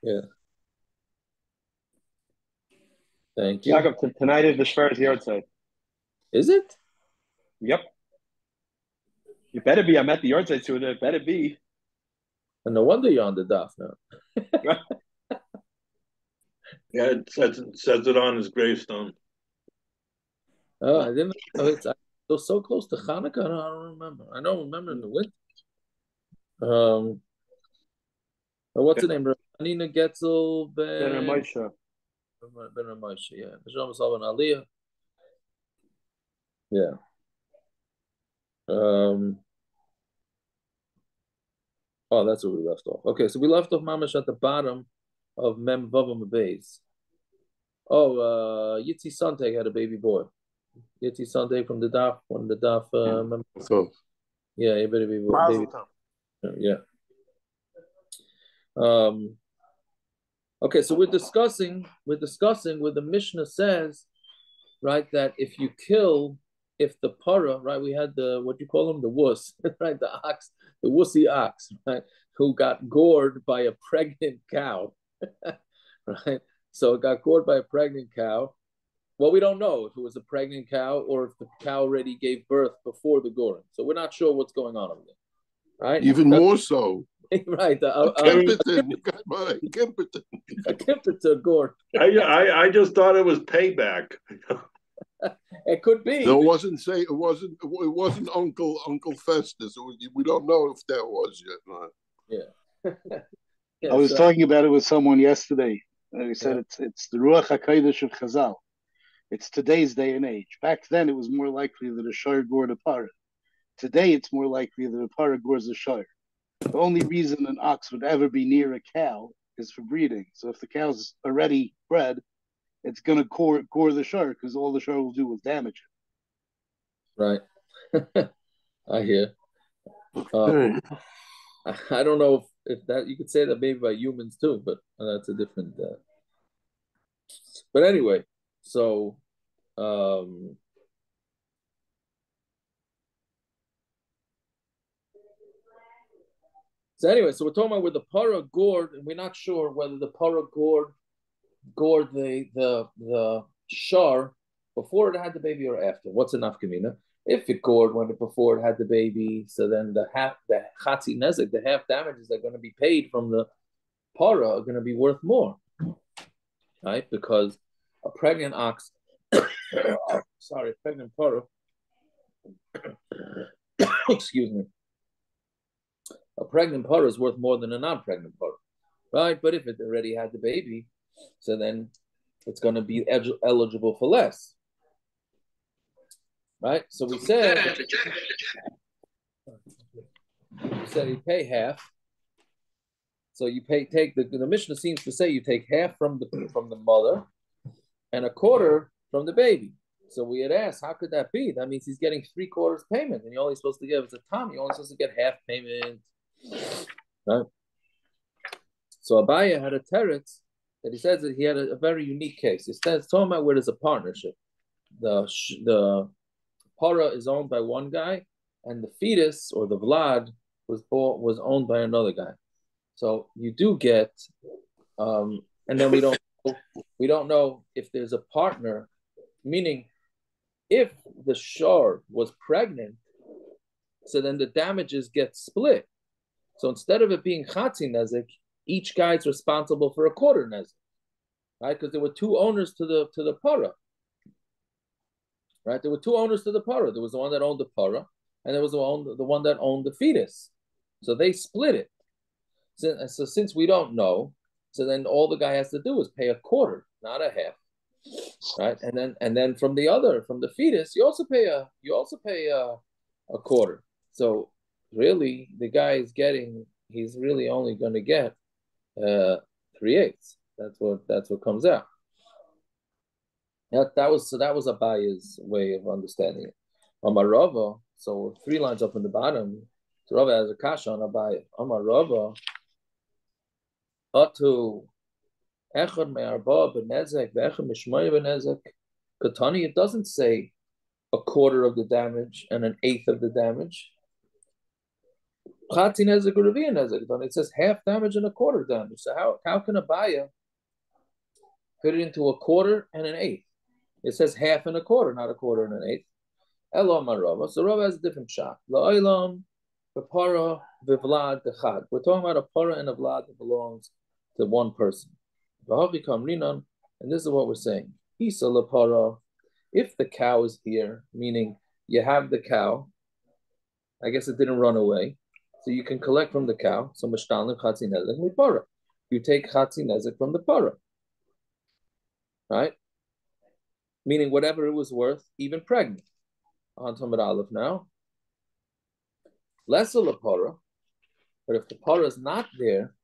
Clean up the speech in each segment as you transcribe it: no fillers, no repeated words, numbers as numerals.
Yeah. Thank you. Jacob, tonight is the Shver's yard side. Is it? Yep. You better be. I'm at the yard side soon. It better be. And no wonder you're on the daf now. Yeah, it says it on his gravestone. Oh, I didn't know it was so close to Hanukkah. I don't remember. I don't remember in the winter. What's the name? Anina Getzel Ben Ben Moshe. Ben Ramosha. Yeah, B'Shalom Salvan Aliyah. Yeah. Oh, that's where we left off. Okay, so we left off Mamash at the bottom of Mem Vavam Beis. Oh, Yitzi Santeg had a baby boy. Yitzi Santeg from the daf, one of the daf. Yeah, he better be baby. Yeah. Okay, so we're discussing where the Mishnah says, right, that if the para, right, we had the, what do you call him, the wuss, right, the ox, the wussy ox, right, who got gored by a pregnant cow, right? So it got gored by a pregnant cow. Well, we don't know if it was a pregnant cow or if the cow already gave birth before the goring. So we're not sure what's going on over there, right? Even more so. Right. A Kimpton gored. I just thought it was payback. It could be. No, it wasn't Uncle Festus. We don't know if that was yet. Yeah. Yeah, I was talking about it with someone yesterday. He said it's the Ruach HaKodesh of Chazal. It's today's day and age. Back then, it was more likely that a shar gored a parrot. Today, it's more likely that a parrot gores a shar. The only reason an ox would ever be near a cow is for breeding. So if the cow's already bred, it's going to gore the shar because all the shar will do is damage it. Right. I hear. I don't know if that, you could say that maybe by humans too, but that's a different. But anyway, so so we're talking about with the para gored, and we're not sure whether the para gored the shar before it had the baby or after. What's enough kamina? If it gored before it had the baby, so then the chatzi nezek, the half damages that are going to be paid from the para are going to be worth more, right? Because a pregnant ox, sorry, a pregnant para, excuse me, a pregnant para is worth more than a non-pregnant para, right? But if it already had the baby, so then it's going to be eligible for less. Right, so we said you pay half. So you take the Mishnah seems to say you take half from the mother and a quarter from the baby. So we had asked, how could that be? That means he's getting 3/4 payment, and you're only supposed to give it to Tom. You're only supposed to get half payment, right? So Abaya had a teretz that he says that he had a very unique case. He says talking about where there's a partnership. The para is owned by one guy, and the fetus or the vlad was owned by another guy. So you do get, and then we don't know if there's a partner. Meaning, if the shar was pregnant, so then the damages get split. So instead of it being chatzi nezek, each guy's responsible for a quarter nezek, right? Because there were two owners to the para. Right, there were two owners to the para. There was the one that owned the para, and there was the one that owned the fetus. So they split it. So since we don't know, so then all the guy has to do is pay a quarter, not a half, right? And then from the fetus, you also pay a quarter. So really, the guy he's really only going to get 3/8. That's what comes out. That was Abaya's way of understanding it. Amar Rava, so 3 lines up in the bottom. So Rava has a kasha on Abaya. Amar Rava, Atu Echad me'arba benezek ve'echad mishmaya benezek. Katani, it doesn't say a quarter of the damage and an eighth of the damage. Chatzi nezek or revi'ah nezek. Then it says half damage and a quarter damage. So how can a buyer put it into a quarter and an eighth? It says half and a quarter, not a quarter and an eighth. Elam Rava. So Rava has a different shot. La'olam v'para v'vlad dechad. We're talking about a para and a vlad that belongs to one person. V'havi kamrinan, and this is what we're saying. Isa lapara. If the cow is here, meaning you have the cow, I guess it didn't run away, so you can collect from the cow. So mishtalim chatzi nezek mipara. You take chatzi nezek from the para, right? Meaning whatever it was worth, even pregnant. On Tamar Aleph now. Less of a para, but if the para is not there,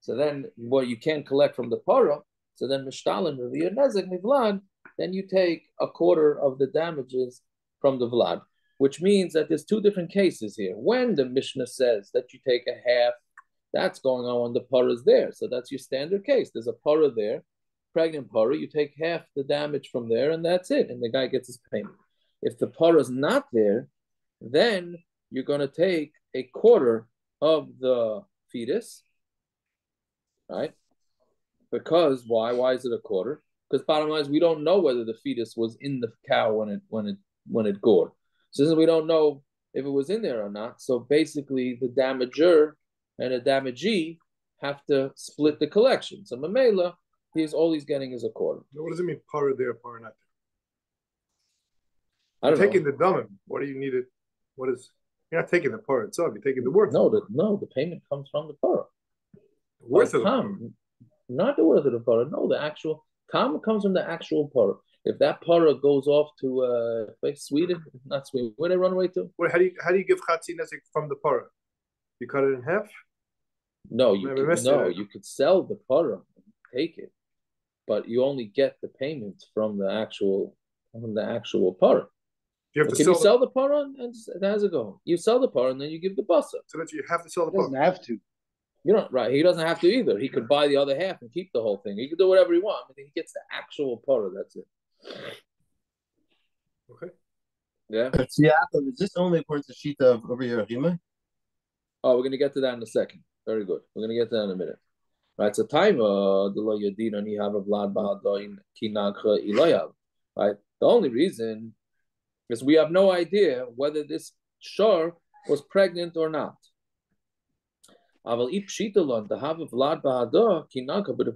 so then what you can't collect from the para, so then mishtalim revi'ah nezek mivlad, then you take a quarter of the damages from the vlad, which means that there's two different cases here. When the Mishnah says that you take a half, that's going on when the para is there. So that's your standard case. There's a para there, pregnant para, you take half the damage from there, and that's it, and the guy gets his payment. If the para is not there, then you're going to take a quarter of the fetus, right? Because why? Why is it a quarter? Because bottom line is we don't know whether the fetus was in the cow when it gored. So since we don't know if it was in there or not, so basically the damager and the damagee have to split the collection. So Mamela, all he's getting is a quarter. What does it mean, para there, para not there? I don't know. Taking the dumb. What do you need it? What is? You're not taking the para itself. You're taking the worth. No, the payment comes from the para. The worth of the para. Not the worth of the para. No, the actual Kamma comes from the actual para. If that para goes off to Sweden, not Sweden, where they run away to? How do you give chatzi nezek from the para? You cut it in half? No, you could sell the para and take it, but you only get the payment from the actual para. You have to you sell the para and how's it go? You sell the para and then you give the basa. So that you have to sell the para. He doesn't have to. You don't, right? He doesn't have to either. He could buy the other half and keep the whole thing. He could do whatever he wants. I mean, he gets the actual para. That's it. Okay. Yeah. So Yaakov, is this only according to Shita of over here, Rima? Oh, we're going to get to that in a second. Very good. We're going to get to that in a minute. Right. So time the lo yadin and you have a vlad ba'adoin kinagcha iloyav. Right. The only reason is we have no idea whether this shor was pregnant or not. But if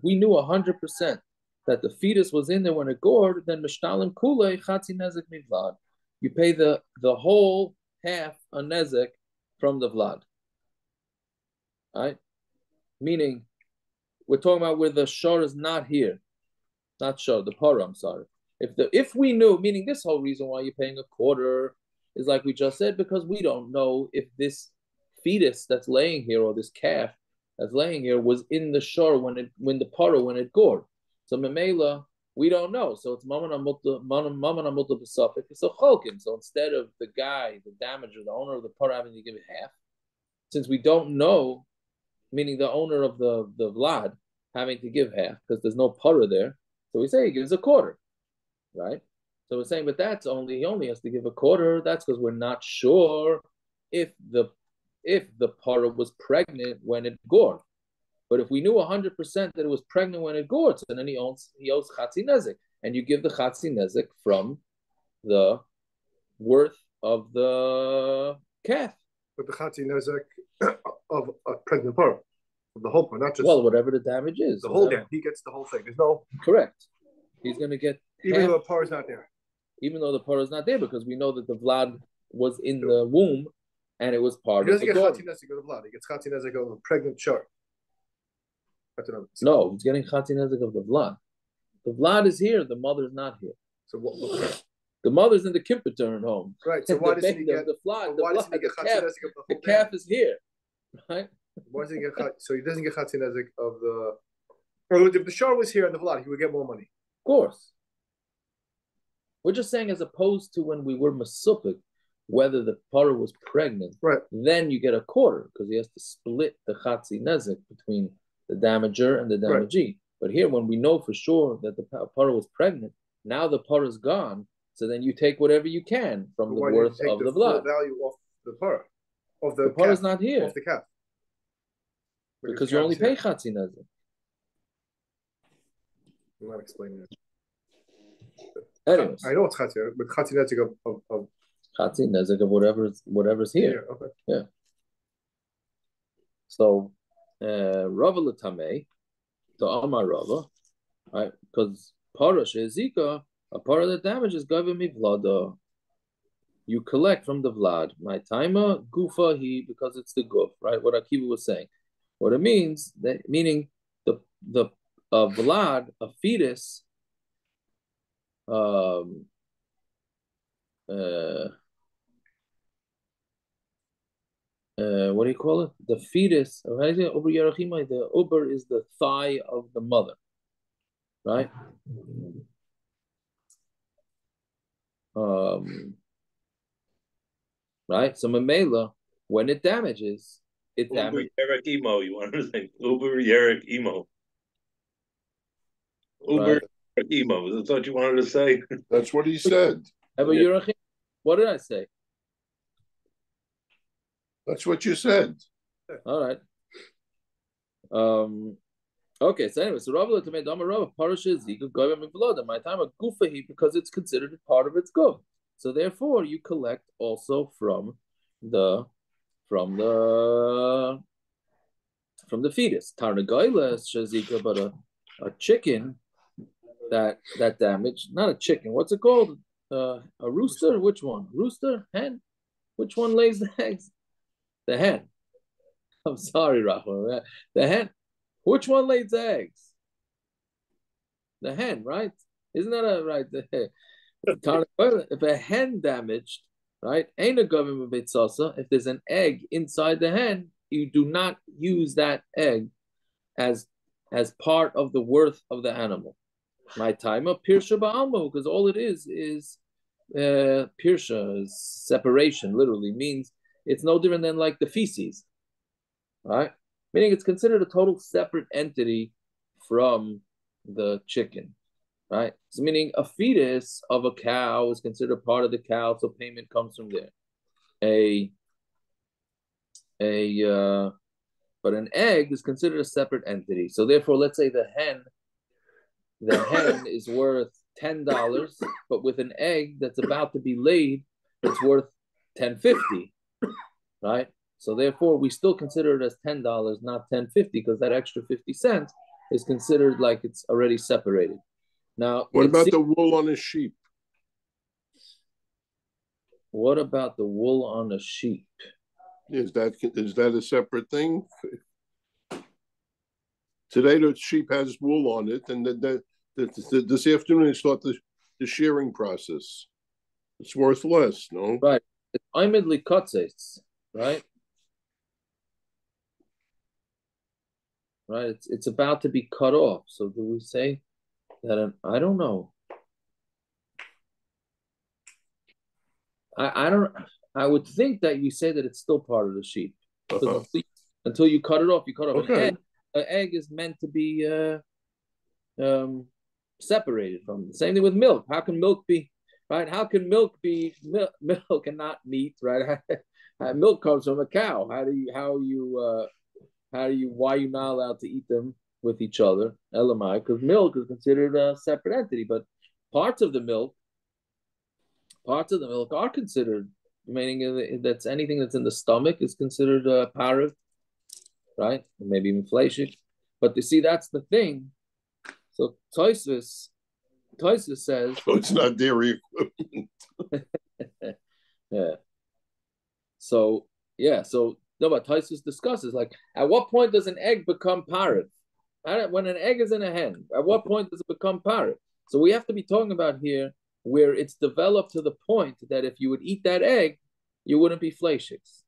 we knew 100% that the fetus was in there when it gored, then mishtalim kulei chatzi nezek mivlad. You pay the whole half a nezek from the vlad. Right? Meaning, we're talking about where the shor is not here, not shor, the para. I'm sorry. If we knew, meaning this whole reason why you're paying a quarter is like we just said, because we don't know if this fetus that's laying here or this calf that's laying here was in the shore when it gored. So memela, we don't know. So it's mamana mutta b'safek. It's a cholkin. So instead of the guy, the damager, the owner of the para having to give it half, since we don't know, meaning the owner of the vlad having to give half because there's no para there, so we say he gives a quarter, right? So we're saying, but he only has to give a quarter. That's because we're not sure if the para was pregnant when it gored. But if we knew 100% that it was pregnant when it gored, so then he owes chatzi nezek, and you give the chatzi nezek from the worth of the calf. But the chatzi nezek of a pregnant para, the whole part, not just whatever the damage is, the whole damage. He gets the whole thing. There's no correct. He's going to get even though the para is not there. Even though the para is not there, because we know that the vlad was in the womb. And it was part of the daughter. He doesn't get chatzi nezek of the vlad. He gets chatzi nezek of a pregnant shor. No, he's getting chatzi nezek of the vlad. The vlad is here. The mother is not here. So what? The mother's in the kippur home. Right. So why does he get the vlad? Why does he get chatzi nezek of the whole? The calf is here, right? Why does he get so he doesn't get chatzi nezek of the? Or if the shor was here and the vlad, he would get more money. Of course. We're just saying, as opposed to when we were masupik, whether the para was pregnant, right? Then you get a quarter because he has to split the chatzi nezek between the damager and the damagee. Right. But here, when we know for sure that the para was pregnant, now the para is gone. So then you take whatever you can from the worth of the blood. Value off the para. Of The the par is calf. not here Of the calf. because you only pay chatzi nezek. I'm not explaining it. Anyways, I know it's chatzir, but chatzir nezek of chatzi nezek of whatever's here. Okay. Yeah. So, Rava l'tamei to Amar Rava, right? Because parash is zika, a part of the damage is gavim mivlada. You collect from the vlad. My timer gufa he because it's the guf, right? What Akiva was saying. What it means that meaning the vlad, a fetus, um, what do you call it? The fetus, the uber is the thigh of the mother, right? Right? So Mamela, when it damages, it damages. Uber Yerek Emo, you want to say Uber Yerek Emo. Uber Yerek Emo, that's what you wanted to say? That's what he said. What did I say? That's what you said. All right. Okay, so anyway, so Rabbi to make Dama Rabbi Parashas Zika Goyim Mivloda. My time a Gufahi because it's considered part of its go. So therefore, you collect also from the fetus. Tarnagoyla Shazika, but a chicken that damaged, not a chicken. What's it called? A rooster? Which one? Rooster? Hen? Which one lays the eggs? The hen. I'm sorry, Rahman. The hen. Which one lays the eggs? The hen, right? Isn't that right? If a hen damaged, right? Ain't a government beitzasa. If there's an egg inside the hen, you do not use that egg as part of the worth of the animal. My time of pirsha ba'almo, because all it is pirsha, is separation. Literally means it's no different than like the feces, right? Meaning it's considered a total separate entity from the chicken, right? So meaning a fetus of a cow is considered part of the cow, so payment comes from there. But an egg is considered a separate entity. So therefore, let's say the hen is worth $10, but with an egg that's about to be laid, it's worth $10.50, right? So therefore, we still consider it as $10, not $10.50, because that extra 50 cents is considered like it's already separated. Now, what about the wool on a sheep? What about the wool on a sheep? Is that a separate thing? Today the sheep has wool on it, and this afternoon they start the shearing process. It's worth less, no? Right. It's imidly kotzetz, right? Right. It's about to be cut off. So do we say that? I don't know. I don't. I would think that you say that it's still part of the sheep. Until you cut it off, you cut off an egg. An egg is meant to be separated from the same thing with milk. How can milk be right? How can milk be milk and not meat? Right? Milk comes from a cow. Why are you not allowed to eat them with each other? Elamai, because milk is considered a separate entity, but parts of the milk are considered, meaning that's anything that's in the stomach is considered a parrot, right? Maybe even fleshik. But you see, that's the thing. So Tosfos says, so it's not dairy equivalent. yeah. So no, but Tosfos discusses like at what point does an egg become parrot? When an egg is in a hen, at what point does it become parrot? So we have to be talking about here where it's developed to the point that if you would eat that egg, you wouldn't be fleishiks,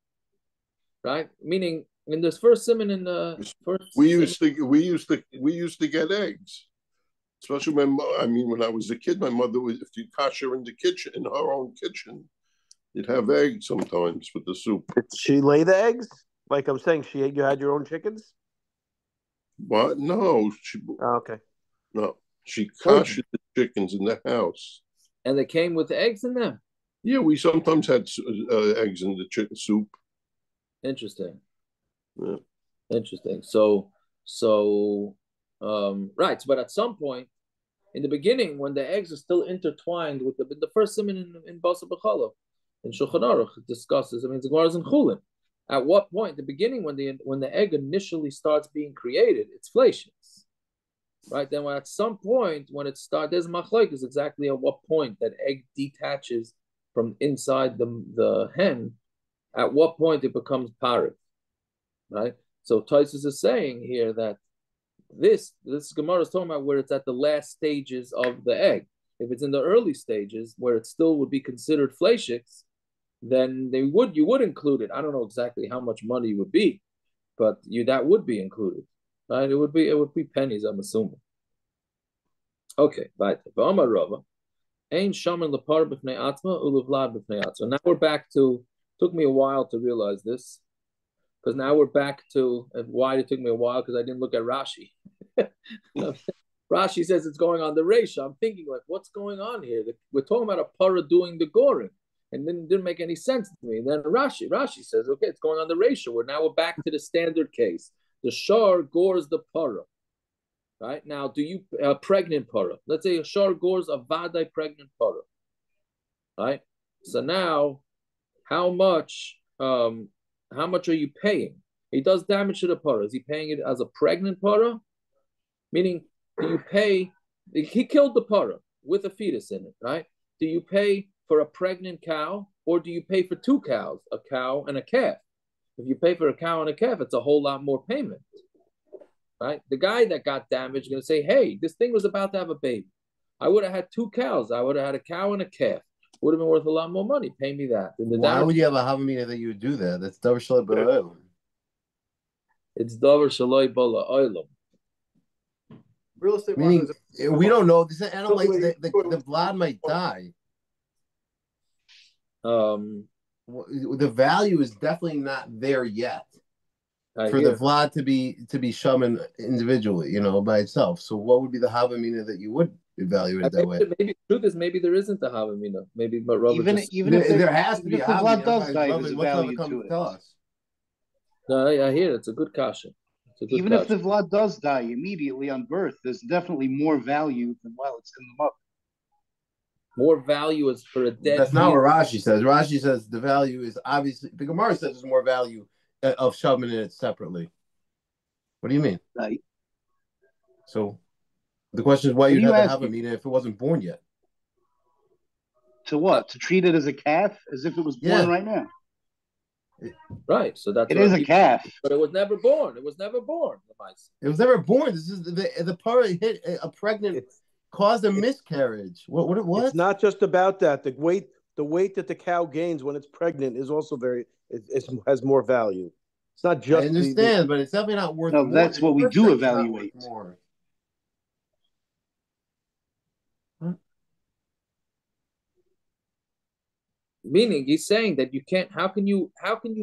right? Meaning in this first simon in the first, we used to get eggs, especially when I was a kid. My mother would, if you kosher in the kitchen, in her own kitchen, you'd have eggs sometimes with the soup. Did she lay the eggs? Like I'm saying, you had your own chickens? What? No, okay. No, she koshered the chickens in the house. And they came with eggs in them? Yeah, we sometimes had eggs in the chicken soup. Interesting. Yeah. Interesting. Right. But at some point, in the beginning, when the eggs are still intertwined with the first simon in Basa B'Cholov, in Shulchan Aruch, it discusses. I mean, the Gemara is in Chulin. At what point, the beginning, when the egg initially starts being created, it's flacious, right? Then at some point, when it starts, there's machlokes exactly at what point that egg detaches from inside the hen. At what point it becomes parif, right? So Taisus is saying here that this Gemara is talking about where it's at the last stages of the egg. If it's in the early stages where it still would be considered flacious, then you would include it. I don't know exactly how much money would be, but that would be included, right? It would be pennies, I'm assuming. Okay, right. So now we're back to. Took me a while to realize this, because now we're back to why it took me a while, because I didn't look at Rashi. Rashi says it's going on the Reisha. I'm thinking, like, what's going on here? We're talking about a para doing the goring, and then it didn't make any sense to me. And then Rashi says, okay, it's going on the Reisha. We're back to the standard case. The shar gores the para. Right? Now, do you pregnant para? Let's say a shar gores a vadai pregnant para. Right? So now, how much are you paying? He does damage to the para. Is he paying it as a pregnant para? Meaning, do you pay? He killed the para with a fetus in it, right? Do you pay for a pregnant cow, or do you pay for two cows, a cow and a calf? If you pay for a cow and a calf, it's a whole lot more payment, right? The guy that got damaged is going to say, hey, this thing was about to have a baby. I would have had two cows. I would have had a cow and a calf. Would have been worth a lot more money. Pay me that. Why would you have a havamina that you would do that? That's davar shaloi b'olam. It's davar shaloi b'olam. Real estate. Meaning, we don't know. This animal, like the vlad might die. The value is definitely not there yet for the vlad to be shaman individually, by itself. So, what would be the havamina that you would evaluate it that way? Maybe the truth is maybe there isn't a havamina. Maybe even if there has to be a vlad does die, there's a value to it. Tell us. No, I hear it. It's a good kasha. Even if the vlad does die immediately on birth, there's definitely more value than while it's in the mother. More value is for a dead. That's not what Rashi says. Rashi says the value is obviously. The Gemara says there's more value of shoving it separately. What do you mean? Right. So the question is why you'd have a meeting if it wasn't born yet. To what? To treat it as a calf, as if it was born right now. Right. So that's it is a calf, but it was never born. It was never born. It was never born. This is the para hit a pregnant. Caused a miscarriage. What? It's not just about that. The weight that the cow gains when it's pregnant is also has more value. It's not just. I understand, but it's definitely not worth. No, that's what we do evaluate. More. Meaning, he's saying that you can't. How can you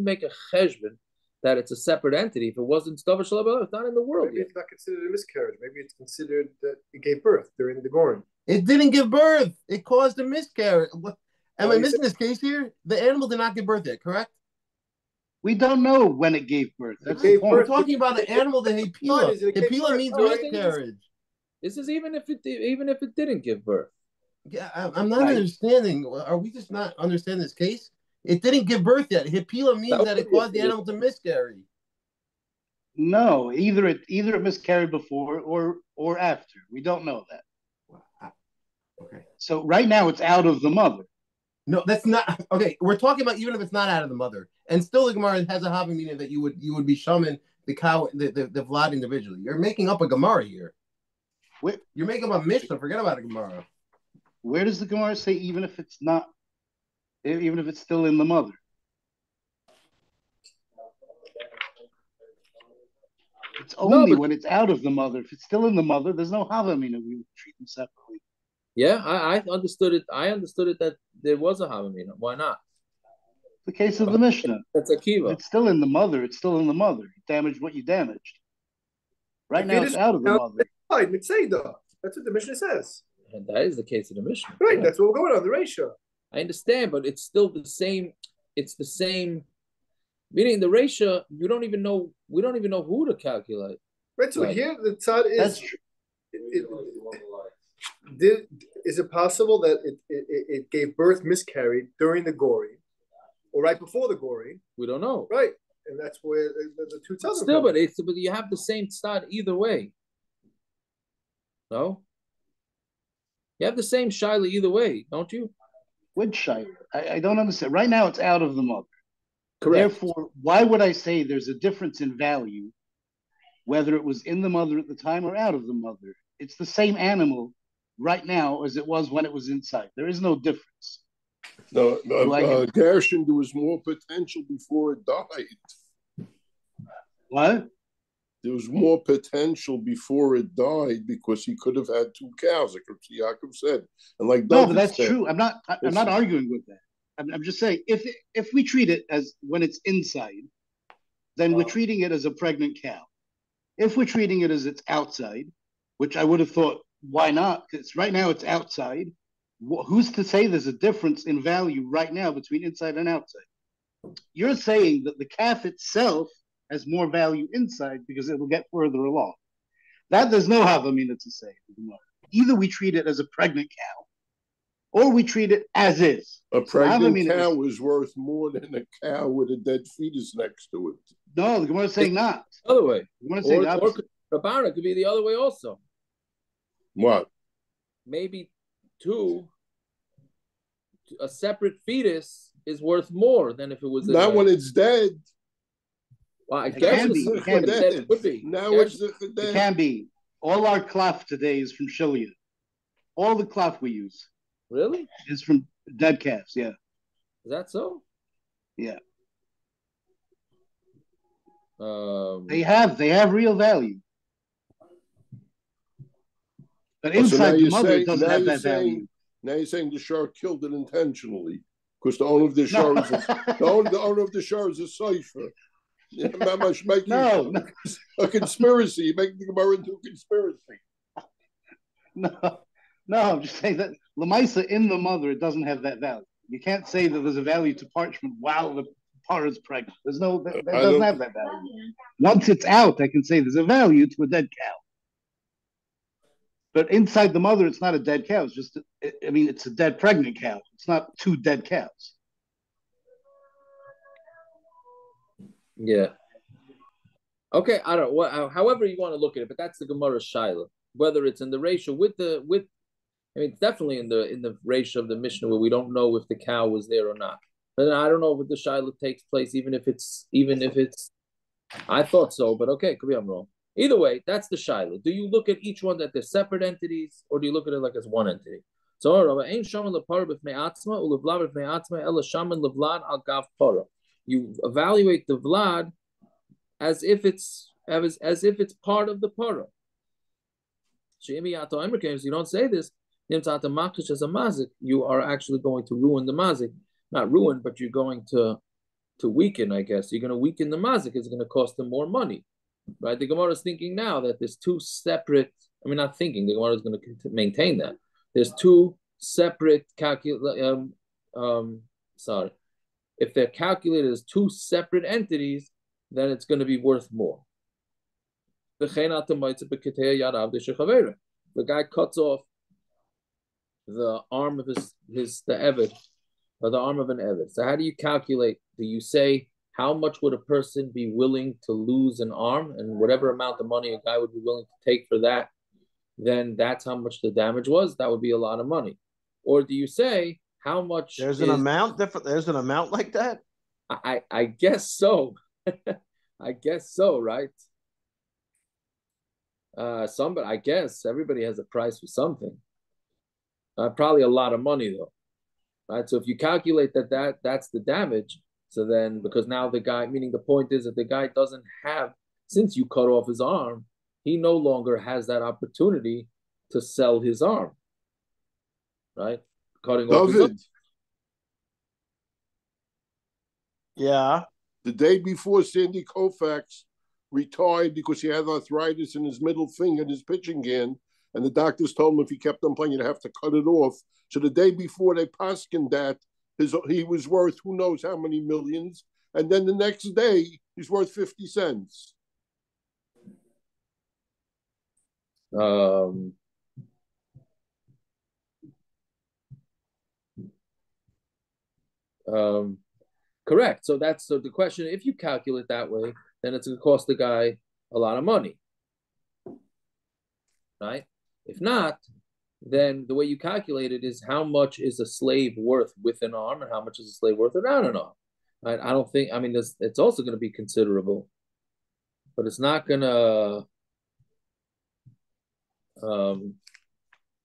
make a cheshbon that it's a separate entity if it wasn't davar shalom? It's not in the world. Maybe it's not considered a miscarriage. Maybe it's considered that it gave birth during the goring. It didn't give birth. It caused a miscarriage. Am I missing this case here? The animal did not give birth yet, correct? We don't know when it gave birth. We're talking about an animal that hipila. Hipila means miscarriage. This is even if it didn't give birth. Yeah, I'm not understanding. Are we just not understanding this case? It didn't give birth yet. Hipila means that it caused the animal to miscarry. No, either it miscarried before or after. We don't know that. Okay. So right now it's out of the mother. No, that's not okay. We're talking about even if it's not out of the mother, and still the Gemara has a having meaning that you would be shaman the cow, the vlad individually. You're making up a Gemara here. You're making up a Mishnah. Forget about a Gemara. Where does the Gemara say even if it's still in the mother? It's only when it's out of the mother. If it's still in the mother, there's no havamina. We would treat them separately. Yeah, I understood it. I understood it that there was a havamina. Why not? The case of the Mishnah. That's a kiva. It's still in the mother. It's still in the mother. You damaged what you damaged. Right now, it's out of the mother. That's what the Mishnah says. And that is the case of the Mishnah. Right, that's what we're going on, the ratio. I understand, but it's still the same. It's the same. Meaning the ratio, we don't even know who to calculate. Right. So Like, here the tzad That's is. true. Is it possible that it gave birth miscarried during the gory, or right before the gory? we don't know. Right, and that's where the two tzadim Still, come. but you have the same stud either way. No, you have the same shaila either way, don't you? Which shaila? I don't understand. Right now, it's out of the mother. Correct. Therefore, why would I say there's a difference in value, whether it was in the mother at the time or out of the mother? It's the same animal right now as it was when it was inside. There is no difference. No, Gershon, there was more potential before it died. What? There was more potential before it died because he could have had two cows, like Yaakov said, and like no, but that's said, true. I'm not arguing with that. I'm just saying if we treat it as when it's inside, then we're treating it as a pregnant cow. If we're treating it as it's outside, which I would have thought, why not? Because right now it's outside. Who's to say there's a difference in value right now between inside and outside? You're saying that the calf itself has more value inside because it will get further along. That there's no havamina to say. Either we treat it as a pregnant cow, or we treat it as is. A pregnant cow is worth more than a cow with a dead fetus next to it. No, the Gemara is saying not. The other way. The Gemara is saying opposite. Or could be the other way also. What? Maybe a separate fetus is worth more than if it was not when it's dead. Well, I guess it can be. It could be. Now it's dead. It can be. All our cloth today is from Shilia. All the cloth we use. Really? Is from dead calves, yeah. Is that so? Yeah. They have real value. But inside the mother, it doesn't have that value. Now you're saying the shark killed it intentionally because the owner of the shark the owner of the shark is a cipher. A conspiracy. You make the Gemara into a conspiracy. No, I'm just saying that Lamaisa in the mother, it doesn't have that value. You can't say that there's a value to parchment while the parrot is pregnant. There's no, that doesn't have that value. Once it's out, I can say there's a value to a dead cow. But inside the mother, it's not a dead cow. It's just, it's a dead pregnant cow. It's not two dead cows. Yeah. Okay, I don't know. However you want to look at it, but that's the Gemara's shaila. Whether it's in the ratio it's definitely in the ratio of the Mishnah where we don't know if the cow was there or not. But I don't know if the shaila takes place even if it's. I thought so, but okay, could be I'm wrong. Either way, that's the shaila. Do you look at each one that they're separate entities, or do you look at it like as one entity? So you evaluate the vlad as if it's part of the para. You don't say this. You are actually going to ruin the mazik. Not ruin, but you're going to weaken, I guess. You're going to weaken the mazik. It's going to cost them more money. Right? The Gemara is thinking now that there's two separate, not thinking, the Gemara is going to maintain that. There's two separate if they're calculated as two separate entities, then it's going to be worth more. The guy cuts off the arm of the Eved, or the arm of an Eved. So how do you calculate? Do you say how much would a person be willing to lose an arm, and whatever amount of money a guy would be willing to take for that, then that's how much the damage was? That would be a lot of money. Or do you say how much? There's an amount different. There's an amount like that. I guess so. I guess so, right? But I guess everybody has a price for something. Probably a lot of money though, right? So if you calculate that's the damage, so then because now the guy, meaning the point is that the guy doesn't have, since you cut off his arm, he no longer has that opportunity to sell his arm, right? Cutting off his arm. Yeah. The day before Sandy Koufax retired because he had arthritis in his middle finger and his pitching hand, and the doctors told him if he kept on playing, he'd have to cut it off. So the day before they paskined that, he was worth who knows how many millions, and then the next day he's worth 50 cents. Correct. So the question. If you calculate that way, then it's going to cost the guy a lot of money, right? If not, then the way you calculate it is how much is a slave worth with an arm and how much is a slave worth without an arm. Right? I don't think. I mean, it's also going to be considerable, but it's not going to.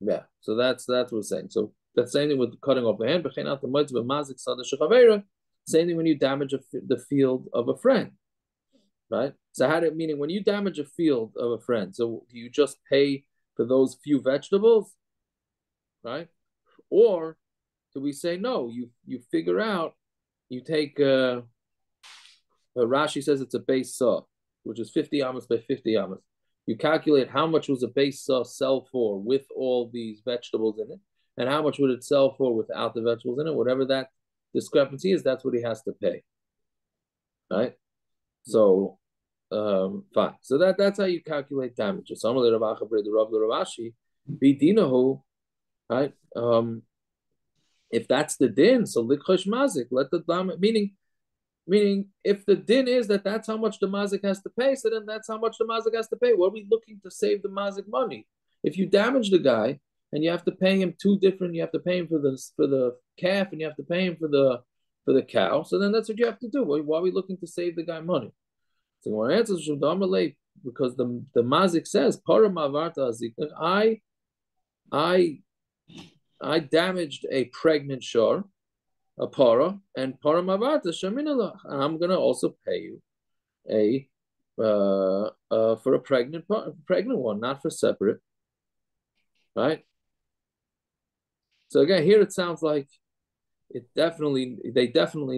Yeah. So that's what we're saying. So that's same thing with cutting off the hand. Same thing when you damage the field of a friend, right? So meaning when you damage a field of a friend, so do you just pay for those few vegetables, right? Or do we say no? You figure out, you take Rashi says it's a base saw, which is 50 amas by 50 amas. You calculate how much was a base saw sell for with all these vegetables in it, and how much would it sell for without the vegetables in it. Whatever that discrepancy is, that's what he has to pay. Right? So fine. So that's how you calculate damages. Right? If that's the din, so likhosh mazik, let the meaning if the din is that's how much the mazik has to pay, so then that's how much the mazik has to pay. What are we looking to save the mazik money? If you damage the guy and you have to pay him two different, you have to pay him for the calf and you have to pay him for the cow, so then that's what you have to do. Why are we looking to save the guy money? So one answers because the mazik says para mavarta azik. I damaged a pregnant shor, a para, and para mavarta shaminalach, and I'm gonna also pay you for a pregnant one, not for separate, right? So again, here it sounds like they definitely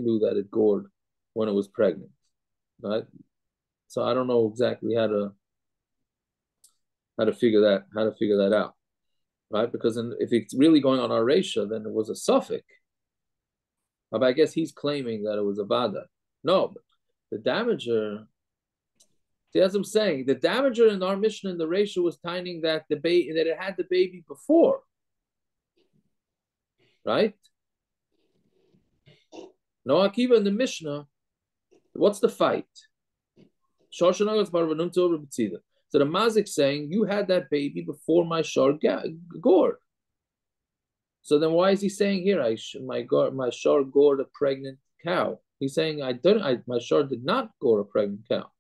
knew that it gored when it was pregnant, right? So I don't know exactly how to figure that out, right? Because if it's really going on our ratio, then it was a suffix. But I guess he's claiming that it was a vada. No, but the damager. See, as I'm saying, the damager in our mission in the ratio was timing that that it had the baby before, right? No, Akiva in the Mishnah. What's the fight? So the mazik saying you had that baby before my shor gored. So then why is he saying here my shor gored a pregnant cow? He's saying my shor did not gore a pregnant cow.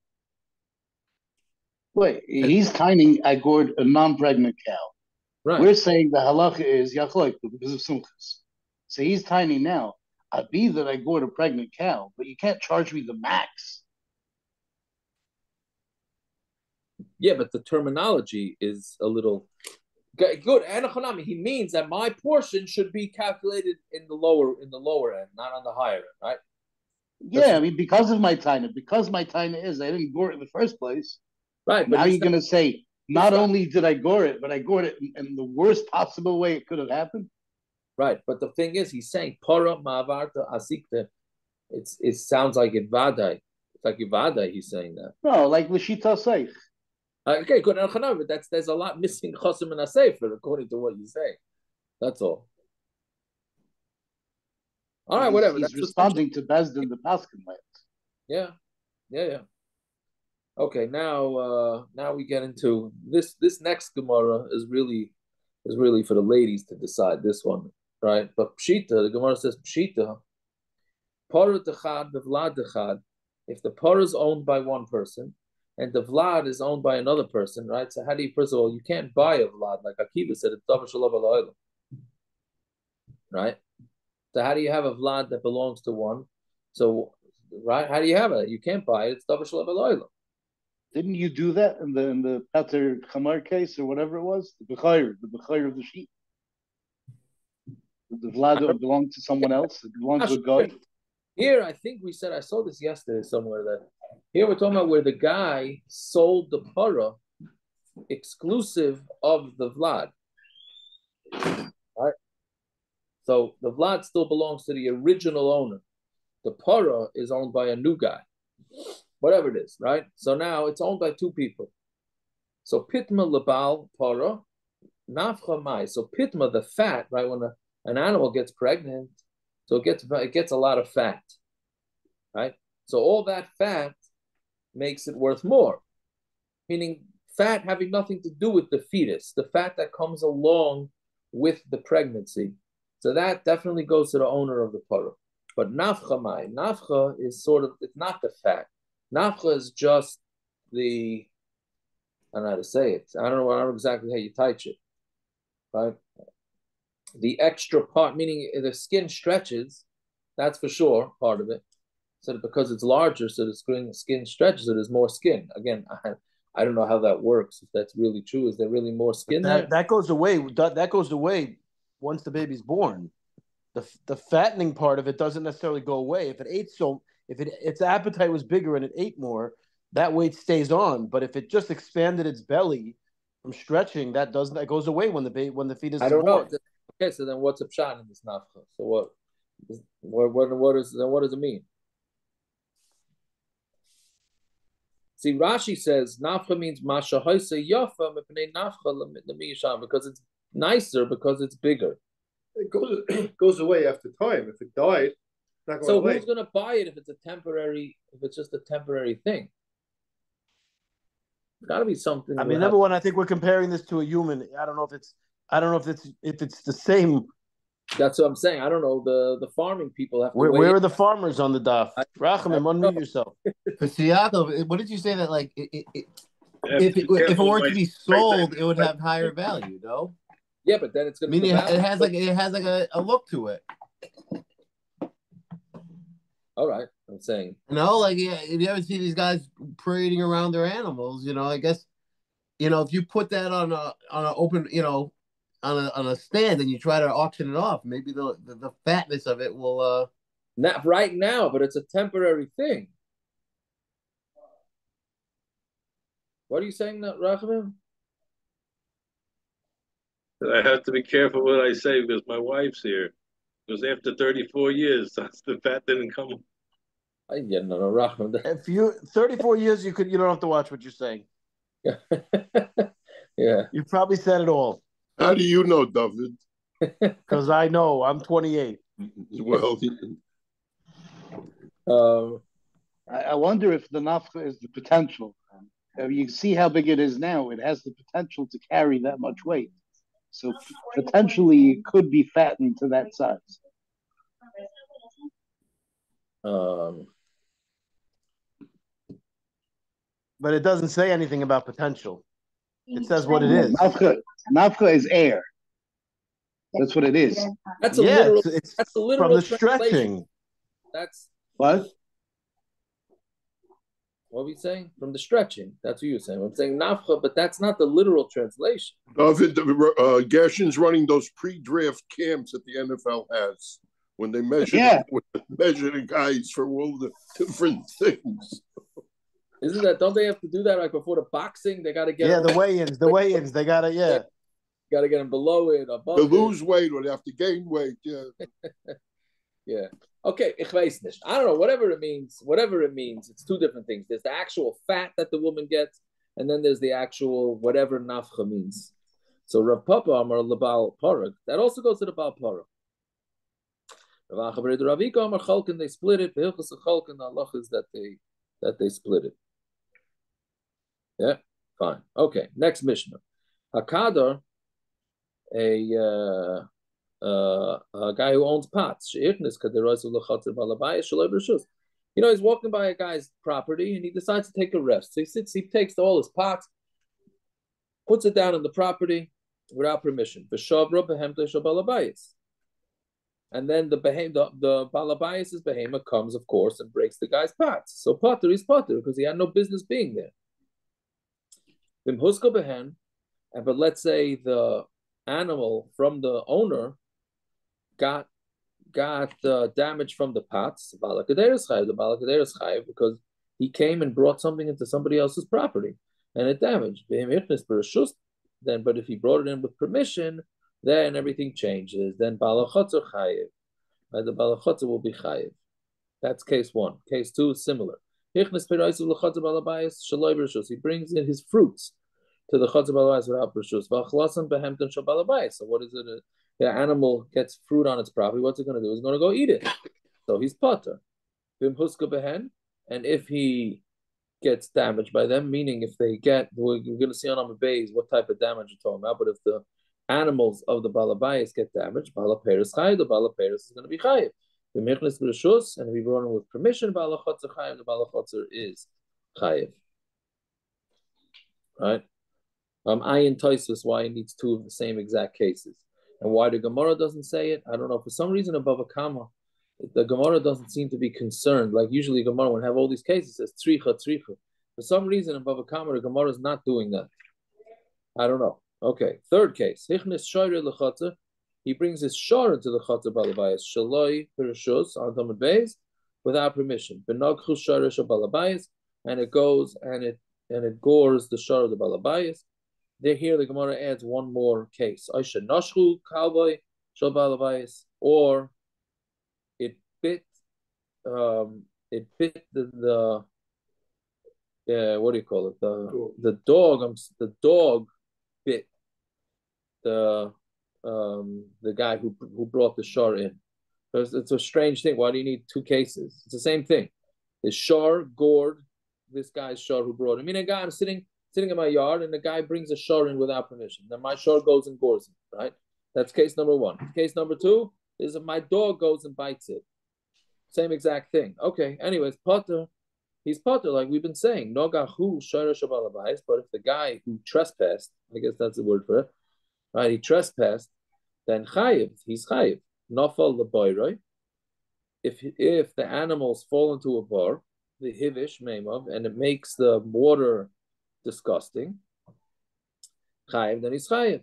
Wait, he's timing I gored a non-pregnant cow. Right. We're saying the halacha is yachloik because of simchas. So he's timing now. I be that I gored a pregnant cow, but you can't charge me the max. Yeah, but the terminology is a little good. He means that my portion should be calculated in the lower end, not on the higher end, right? Yeah, I mean because my taina is I didn't gore it in the first place. Right. But now you're going to say not only did I gore it, but I gored it in the worst possible way it could have happened. Right, but the thing is, he's saying para ma'avarta asikta. It sounds like Ivadai. It's like Ivadai. He's saying that. No, like Lashita Seif. Okay, good. But there's a lot missing chosim and asefer according to what you say. That's all. All right, whatever. He's responding to Bezdin the Paskin land. Yeah. Okay, now we get into this. This next Gemara is really for the ladies to decide this one, right? But Pshita, the Gemara says Pshita, Parah dechad v'vlad dechad. If the parah is owned by one person and the vlad is owned by another person, right? So how do you, first of all, you can't buy a vlad, like Akiva said, it's davar shalav alaylam, right? So how do you have a vlad that belongs to one? So, right, how do you have it? You can't buy it. It's davar shalav alaylam. Didn't you do that in the Pater Kamar case or whatever it was? The Bechayr of the sheep. The vlad belonged to someone else. It belongs to a guy. Here, I think we said, I saw this yesterday somewhere, that here we're talking about where the guy sold the para exclusive of the vlad. Right? So the vlad still belongs to the original owner. the para is owned by a new guy, whatever it is, right? So now it's owned by two people. So pitma lebal para, nafcha mai. So pitma, the fat, right? When an animal gets pregnant, so it gets a lot of fat, right? So all that fat makes it worth more, meaning fat having nothing to do with the fetus, the fat that comes along with the pregnancy. So that definitely goes to the owner of the para. But nafcha mai, nafcha is sort of, it's not the fat. Nafcha is just the, I don't know how to say it. I don't know exactly how you touch it, right? The extra part, meaning the skin stretches, that's for sure part of it. So because it's larger, so the skin stretches, so there's more skin. Again, I don't know how that works. If that's really true, is there really more skin there? That goes away. That goes away once the baby's born. The fattening part of it doesn't necessarily go away. If its appetite was bigger and it ate more, that weight stays on. But if it just expanded its belly from stretching, that goes away when the fetus is born. Know. Okay, so then what's a pshat in this nafcha? So what does it mean? See, Rashi says nafcha means masha hoise yafa mepnei nafcha lemiyisham, because it's nicer, because it's bigger. It goes away after time. If it died, it's not going so away. Who's going to buy it if it's just a temporary thing? It's got to be something. I mean, number one, I think we're comparing this to a human. I don't know if it's the same. That's what I'm saying. I don't know. The farming people have to. Where are the farmers on the daf? Rachamim, unmute yourself. For Seattle, what did you say that like if it were to be sold, it would have higher value, no? Yeah, but then it's going to. I mean, it has like a look to it. All right, I'm saying. Like if you ever see these guys parading around their animals, I guess, if you put that on a open, on a stand and you try to auction it off, maybe the fatness of it will. Not right now, but it's a temporary thing. What are you saying, Rachamim? I have to be careful what I say because my wife's here. Because after 34 years, the fat didn't come. Yeah, no, Rachamim. If you 34 years, you don't have to watch what you're saying. Yeah, you probably said it all. How do you know, David? Because I know I'm 28. Well, I wonder if the nafka is the potential. You see how big it is now. It has the potential to carry that much weight. So potentially it could be fattened to that size. But it doesn't say anything about potential. It says what it is. Nafka is air. That's what it is. That's a literal. That's a literal from the stretching. That's what? What are we saying? From the stretching. That's what you're saying. I'm saying nafcha, but that's not the literal translation. Gershin's running those pre-draft camps that the NFL has when they measure the guys for all the different things. Isn't that? Don't they have to do that like before the boxing? They got to get the weigh-ins. They got to got to get them below it, above it. They lose weight or they have to gain weight. Yeah. Yeah. Okay, ich weiß nicht. I don't know, whatever it means, it's two different things. There's the actual fat that the woman gets, and then there's the actual whatever nafcha means. So Rav Papa Amar Labal Parag, that also goes to the Baal Parag. Rav Achabar Ravika Amar Chalkin, they split it. Behilchas Chalkin, the halach is that they split it. Yeah, fine. Okay, next Mishnah. Hakadar, a guy who owns pots. He's walking by a guy's property and he decides to take a rest. So he takes all his pots, puts it down on the property without permission. And then the balabayas' behemoth comes, of course, and breaks the guy's pots. So potter is potter because he had no business being there. But let's say the animal from the owner got damage from the pots, the balakaderes chayiv, because he came and brought something into somebody else's property and it damaged. Then, but if he brought it in with permission, then everything changes. Then balachotzer chayiv, the balachotzer will be chayiv. That's case one. Case two is similar. He brings in his fruits to the chutz balabais without rishus. So what is it? The animal gets fruit on its property. What's it going to do? It's going to go eat it. So he's potter. And if he gets damaged by them, meaning if they get, we're going to see on our base what type of damage you're talking about. But if the animals of the balabais get damaged, balaperis chayiv, the balaperis is going to be chayiv. The mechnes b'rishus, and if he brought him with permission, balachotzer chayiv, the balachotzer is chayiv. Right? Ayin Toisus, why he needs two of the same exact cases. And why the Gemara doesn't say it, I don't know. For some reason above a Kamma, the Gemara doesn't seem to be concerned. Like usually Gemara, when have all these cases, says tzricha, tzricha. For some reason above a Kamma, the Gemara is not doing that. I don't know. Okay, third case. Hichnis shoyre lechatza. He brings his shor into the chatza balabayas. Shaloi perishus on Tamid Beis without permission. Benagchu shoyre balabayas, and it goes and it gores the shor of the balabayas. Here the Gemara adds one more case. Aisha nashchu kalboy shal balabayas, or it bit the what do you call it? The dog bit the guy who brought the shor in. It's a strange thing. Why do you need two cases? It's the same thing. The shor gored this guy's shor who brought him. I mean, a guy, I'm sitting in my yard, and the guy brings a shor in without permission. Then my shor goes and gores him, right? That's case number one. Case number two is if my dog goes and bites it. Same exact thing. Okay, anyways, potter, he's potter, like we've been saying. Nogahu shor shabalabais, but if the guy who trespassed, I guess that's the word for it, right? He trespassed, then chayiv, he's chayiv. Nafal l'boyroi. If the animals fall into a bar, the hivish meimav, and it makes the water disgusting, chayiv, then he's chayiv.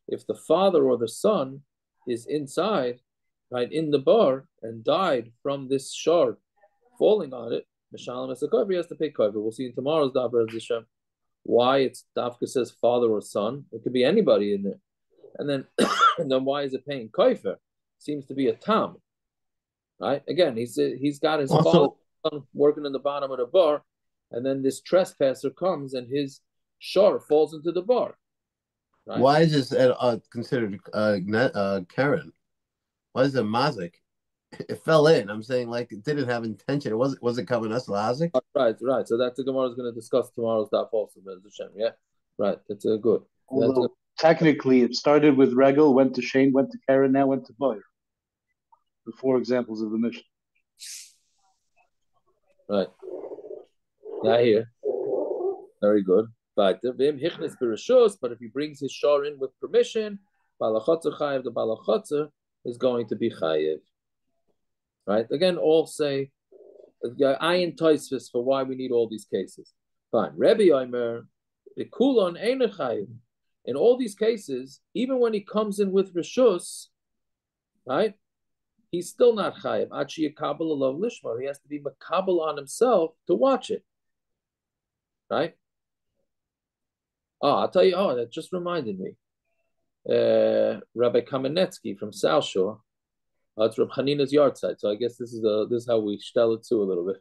If the father or the son is inside, right, in the bar, and died from this shard falling on it, Mishalim as a kover, he has to pay kover. We'll see in tomorrow's davar as Hashem why it's dafka says father or son. It could be anybody in there. And then why is it paying kofer? Seems to be a tam. Right? Again, he's got his father working in the bottom of the bar, and then this trespasser comes and his shor falls into the bar. Right? Why is this considered Karen? Why is it mazik? It fell in. I'm saying like it didn't have intention. It wasn't coming us lazik. Right. So that's the Gemara is going to discuss tomorrow's daf also. Yeah. Right. That's a good. Although technically it started with Regel, went to Shane, went to Karen, now went to Boyer. The four examples of the mission. Right. Not here. Very good. But if he brings his shor in with permission, balachotzer chayiv, the balachotzer is going to be chayiv. Right? Again, all say ayin toisvis for why we need all these cases. Fine. Rebbe Omer, bekulon ein chayiv. In all these cases, even when he comes in with rishus, right? He's still not chayiv. Achi yakabel alav lishmar. He has to be makabel on himself to watch it. Right? I'll tell you. That just reminded me. Rabbi Kamenetsky from South Shore. It's Rabbi Hanina's yard site. So I guess this is how we shtel it too a little bit.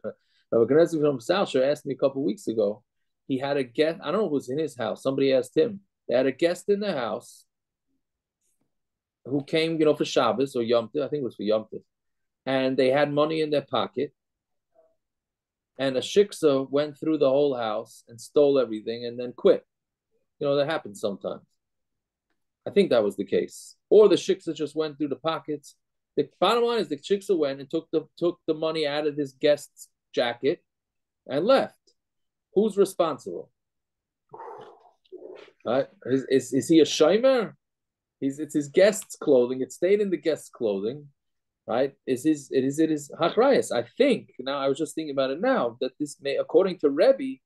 Rabbi Kamenetsky from South Shore asked me a couple of weeks ago. He had a guest. I don't know who was in his house. Somebody asked him. They had a guest in the house who came, for Shabbos or Yom Tov. I think it was for Yom Tov. And they had money in their pocket. And a shiksa went through the whole house and stole everything and then quit. That happens sometimes. I think that was the case. Or the shiksa just went through the pockets. The bottom line is the shiksa went and took the money out of his guest's jacket and left. Who's responsible? Right? Is he a shomer? It's his guest's clothing. It stayed in the guest's clothing, right? It is hachrayas. I think now. I was just thinking about it now that this may, according to Rebbe,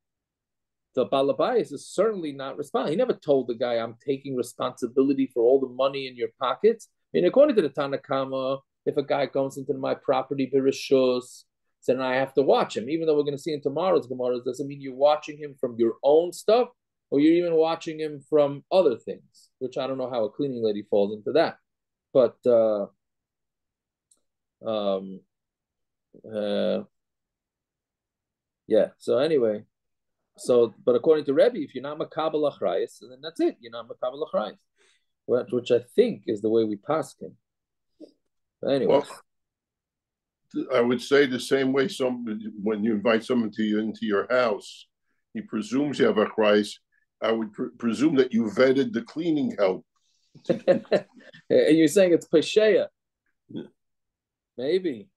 the balabayas is certainly not responsible. He never told the guy, "I'm taking responsibility for all the money in your pockets." I mean, according to the Tana Kamma, if a guy comes into my property birishus, then I have to watch him. Even though we're going to see in tomorrow's Gemara, doesn't mean you're watching him from your own stuff, or you're even watching him from other things, which I don't know how a cleaning lady falls into that. But Yeah. So anyway, but according to Rebbe, if you're not makabel achrayis, then that's it. You're not makabel achrayis, which I think is the way we pass him. But anyway. Well, I would say the same way when you invite someone into your house, he presumes you have a Christ. I would presume that you vetted the cleaning help. You're saying it's pesheya. Yeah. Maybe.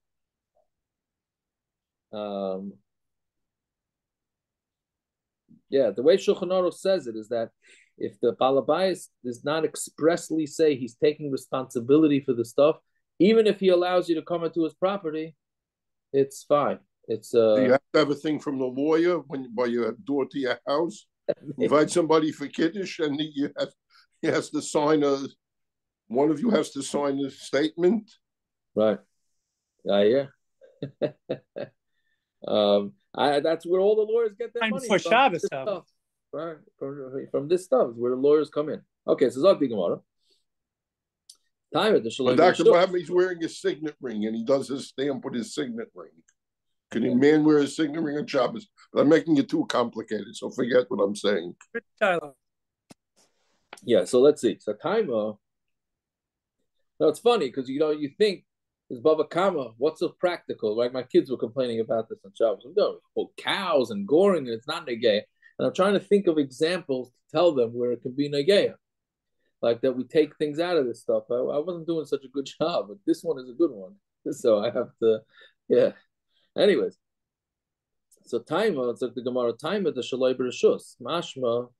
Yeah, the way Shulchan Aruch says it is that if the Balabayas does not expressly say he's taking responsibility for the stuff, even if he allows you to come into his property, it's fine. It's Do you have to have a thing from the lawyer by your door to your house? Invite somebody for kiddush, and he has to sign one of you has to sign a statement. Right. Yeah. That's where all the lawyers get their money for Shabbos stuff. Right, from this stuff is where the lawyers come in. Okay, so Zog Gemara. But Dr. Muhammad, he's wearing a signet ring, and he does his stamp with his signet ring. Can a man wear a signet ring on Shabbos? But I'm making it too complicated, so forget what I'm saying. Yeah, so let's see. So Taima. No, it's funny because you think is Bava Kamma, what's so practical? Right? My kids were complaining about this on Shabbos. I'm going, cows and goring, and it's not negay. And I'm trying to think of examples to tell them where it can be negay. Like that we take things out of this stuff. I wasn't doing such a good job, but this one is a good one. So I have to, yeah. Anyways, so Taima, it's like the Gemara Taima, the Shaloi B'Rishus. Mashma,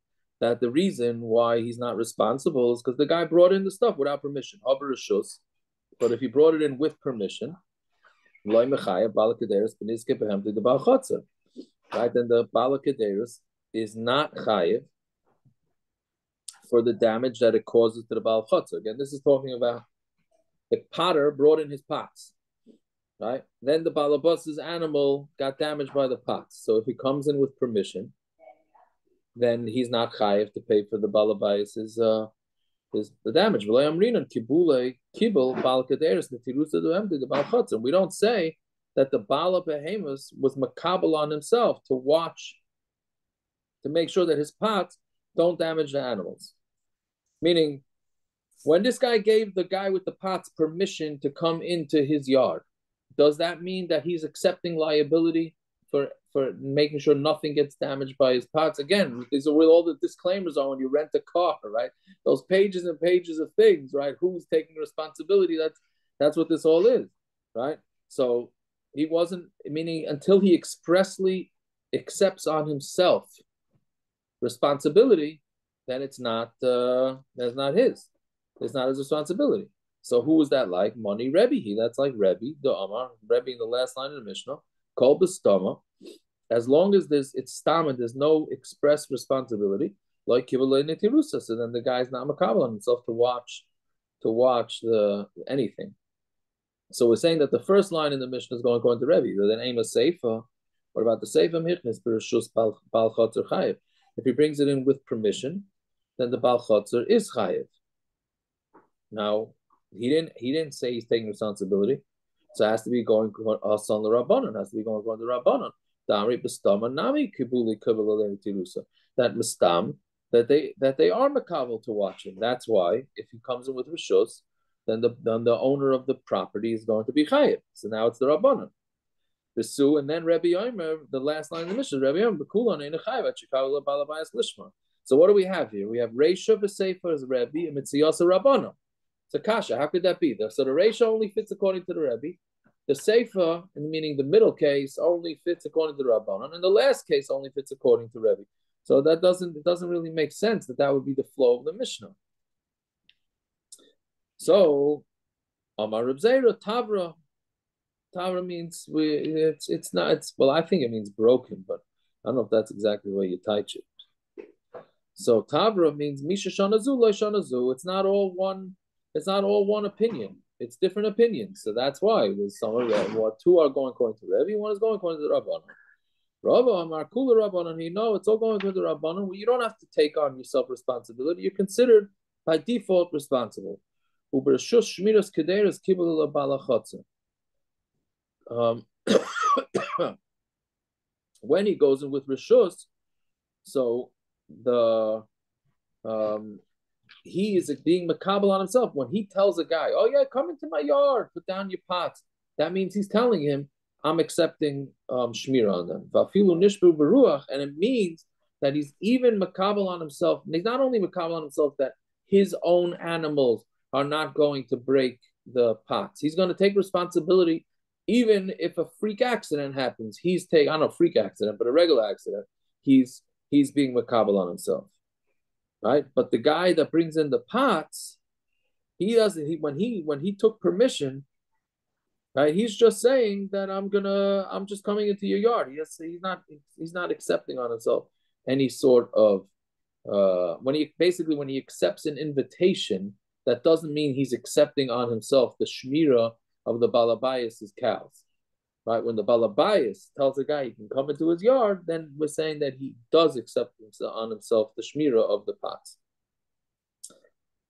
that the reason why he's not responsible is because the guy brought in the stuff without permission. B'Rishus. But if he brought it in with permission, right, then the Bala Kederis is not chayiv for the damage that it causes to the Baal Chotzer. Again, this is talking about the potter brought in his pots, right? Then the Balabas's animal got damaged by the pots. So if he comes in with permission, then he's not chayiv to pay for the Balabais is the damage. We don't say that the Bala Behemoth was makabel on himself to watch, to make sure that his pots don't damage the animals. Meaning, when this guy gave the guy with the pots permission to come into his yard, does that mean that he's accepting liability for making sure nothing gets damaged by his pots? Again, these are where all the disclaimers are when you rent a car, right? Those pages and pages of things, right? Who's taking responsibility? That's what this all is, right? So he wasn't, meaning until he expressly accepts on himself responsibility, then that's not his. It's not his responsibility. So who is that like? Money Rebbe. That's like Rebbe, the Amar, Rebbe in the last line of the Mishnah, called the Stama. As long as it's Stama, there's no express responsibility, like Kibalei Netirusa. So then the guy's not makabel on himself to watch anything. So we're saying that the first line in the Mishnah is going according to Rebbe. Then aim a seifa. What about the seifa michnes b'reshus bal chotzer chayiv? If he brings it in with permission, then the bal chotzer is chayiv. Now he didn't say he's taking responsibility, so it has to be going us on the rabbanon. Has to be going according to rabbanon. Damri b'stama nami kibuli kibalei tirusa. That mistam that they are makabel to watch him. That's why if he comes in with rishus, then the owner of the property is going to be chayiv. So now it's the rabbanon. The Su, and then Rabbi Yomer, the last line of the Mishnah, Rabbi Yomer, B'kulan ein chayiv chikavla balabayas lishma. So what do we have here? We have Reisha v'Seifa as Rabbi and Mitziyasa Rabbanon. So kasha, how could that be? So the Reisha only fits according to the Rabbi. The Seifa, meaning the middle case, only fits according to the Rabbanon, and the last case only fits according to Rabbi. So it doesn't really make sense that would be the flow of the Mishnah. So Amar Reb Zera Tavra. Tavra means I think it means broken, but I don't know if that's exactly the way you teach it. So Tavra means Misha Shanazu, Lo Shanazu. It's not all one opinion. It's different opinions. So that's why there's two are going according to Rebbe, one is going according to the Rabbanon. Rabba Amar Kula Rabbanon, it's all going according to the Rabbanon. Well, you don't have to take on yourself responsibility. You're considered by default responsible. when he goes in with rishus, so the he is being makabel on himself when he tells a guy, "Oh yeah, come into my yard, put down your pots." That means he's telling him, "I'm accepting shmira on them." And it means that he's even makabel on himself. And he's not only makabel on himself that his own animals are not going to break the pots. He's going to take responsibility, even if a freak accident happens. I don't know, freak accident, but a regular accident. He's being makabel on himself. Right, but the guy that brings in the pots, he doesn't. When he took permission, right, he's just saying that I'm just coming into your yard. He's not accepting on himself any sort of when he accepts an invitation, that doesn't mean he's accepting on himself the shmira of the balabayas' cows. Right, when the balabayas tells a guy he can come into his yard, then we're saying that he does accept on himself the shmira of the pots.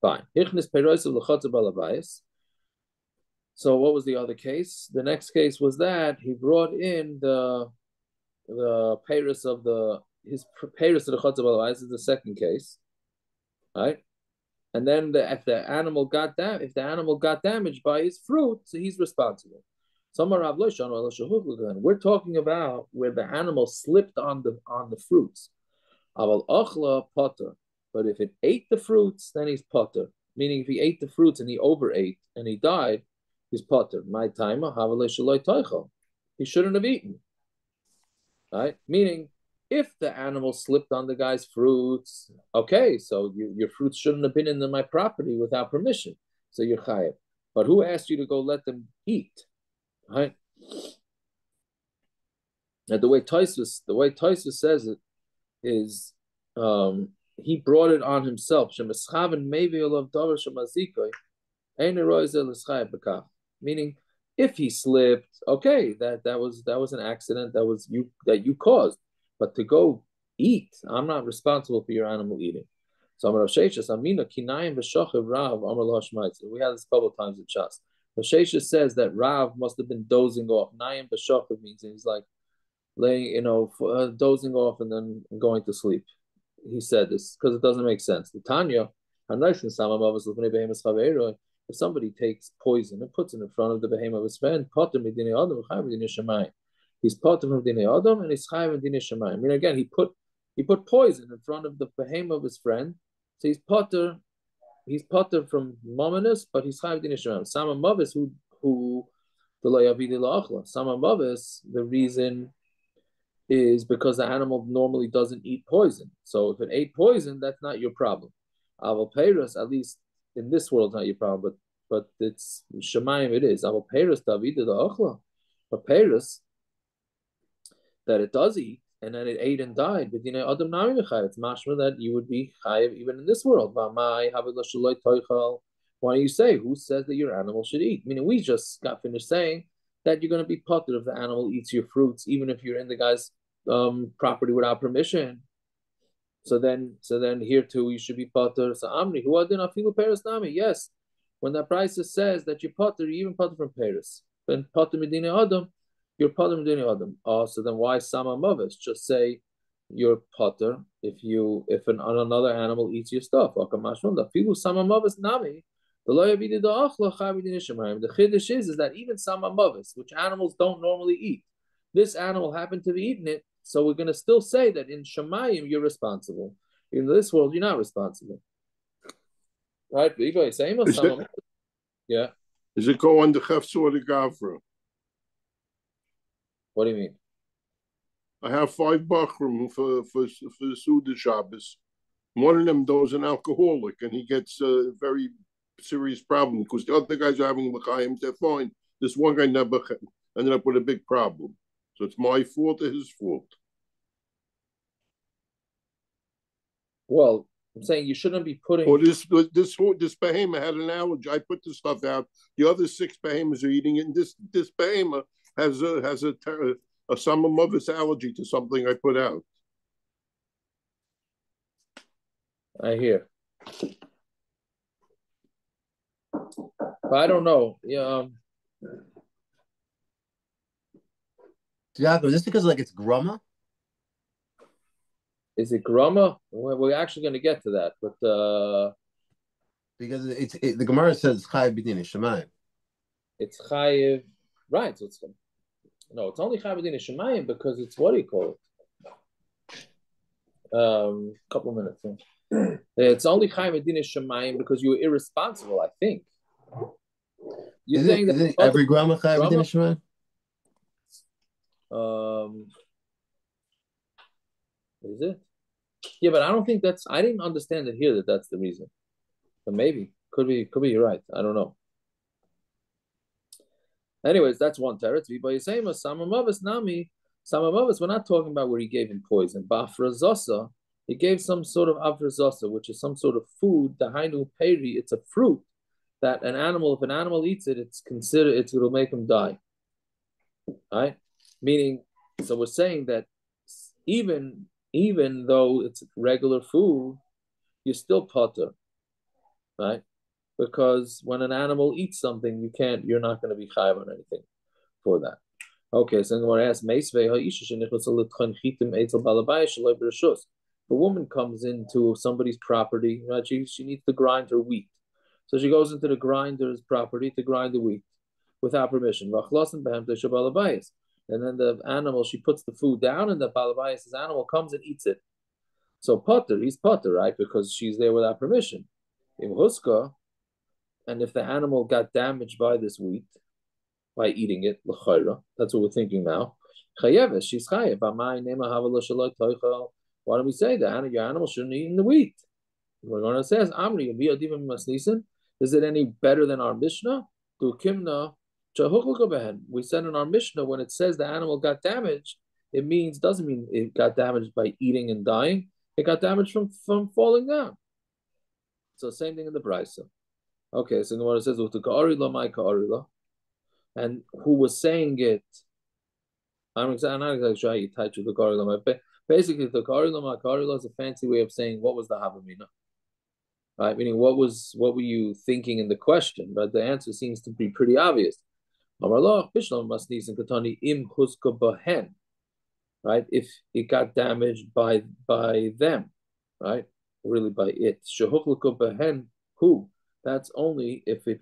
Fine. So what was the other case? The next case was that he brought in the peiros of his peiros of the chutz balabayas is the second case, right? And then if the animal got damaged by his fruit, so he's responsible. We're talking about where the animal slipped on the fruits. But if it ate the fruits, then he's potter. Meaning, if he ate the fruits and he overate and he died, he's potter. My timer, he shouldn't have eaten. Right? Meaning, if the animal slipped on the guy's fruits, okay, so your fruits shouldn't have been in my property without permission. So you're chayav. But who asked you to go let them eat? Right? And the way Tosfos says it is he brought it on himself. Meaning, if he slipped, okay, that was an accident that you caused. But to go eat, I'm not responsible for your animal eating. So we had this a couple of times in Shas. Shesha says that Rav must have been dozing off. Nayim b'shochav means he's like laying, dozing off and then going to sleep. He said this because it doesn't make sense. The Tanya, if somebody takes poison and puts it in front of the behemoth of his friend, he's potter from dine adam and he's chayav in dine shemayim. I mean, again, he put poison in front of the behemoth of his friend, so he's potter from mominus, but he's chayav dine shemayim. Sama mavis who the loyavidi laachla. Sama mavis, the reason is because the animal normally doesn't eat poison. So if it ate poison, that's not your problem. Aval peiros, at least in this world, not your problem, but it's shemayim. It is aval peiros davida laachla. But peiros that it does eat, and then it ate and died. But adam nami mechayev. It's mashma that you would be chayev even in this world. Why do you say? Who says that your animal should eat? Meaning, we just got finished saying that you're going to be potter if the animal eats your fruits, even if you're in the guy's property without permission. So then here too you should be potter. So amri who adin afilu peres nami. Yes, when that price says that you're potter, you even potter from peres. When potter medina adam, you're potter medina adam. Oh, so then why sama mavis? Just say you're potter if another animal eats your stuff. Afilu sama mavis nami. The chiddush is that even sama mavis, which animals don't normally eat, this animal happened to be eating it, so we're going to still say that in Shemayim you're responsible. In this world, you're not responsible. Right? Yeah. Does it go under Chefs or the Gavra? What do you mean? I have 5 Bachrim for the Suda Shabbos. One of them is an alcoholic, and he gets a very serious problem because the other guys are having l'chaim, they're fine. This one guy never ended up with a big problem. So it's my fault or his fault? Well, I'm saying you shouldn't be putting. Or this behemoth had an allergy. I put the stuff out. The other 6 behemoths are eating it, and this behemoth has a summer mother's allergy to something I put out. I hear. But I don't know. Yeah. Yaakov, is this because like it's grama? Is it grama? We're actually going to get to that, but Because the Gemara says chayiv b'din shemayim. it's chayiv, right? So it's only chayiv b'din shemayim because it's what do you call it? Couple minutes. Huh? It's only chayiv b'din shemayim because you were irresponsible. I think. You're saying that every grama chayiv b'din shemayim? Is it? Yeah, but I don't think that's. I didn't understand it here that that's the reason. But maybe could be. You're right. I don't know. Anyways, that's one teretz. But you're saying samamavis nami. Samamavis. We're not talking about where he gave him poison. Bafrazosa. He gave some sort of afrazosa, which is some sort of food. Dahainu peri. It's a fruit that an animal. If an animal eats it, it's considered. It'll make him die. Right? Meaning, so we're saying that even though it's regular food, you're still potter, right? Because when an animal eats something, you're not going to be chayav on anything for that. Okay, so I'm going to ask, if a woman comes into somebody's property, right? She needs to grind her wheat. So she goes into the grinder's property to grind the wheat without permission. And then the animal, she puts the food down, and the balabayas' animal comes and eats it. So potter, he's potter, right? Because she's there without permission. In huska, and if the animal got damaged by this wheat, by eating it, l'chayra, that's what we're thinking now. Chayeves, she's chayev. Why don't we say that your animal shouldn't eat in the wheat? We're going to say, is it any better than our Mishnah? We said in our Mishnah, when it says the animal got damaged, doesn't mean it got damaged by eating and dying. It got damaged from falling down. So same thing in the Brisa. Okay, so what it says, and who was saying it? I'm not exactly sure how you touch the Karila. Basically, the Karila is a fancy way of saying what was the Havamina. Right? Meaning what were you thinking in the question? But the answer seems to be pretty obvious. Right? If it got damaged by them, right? Really by it. Who? That's only if it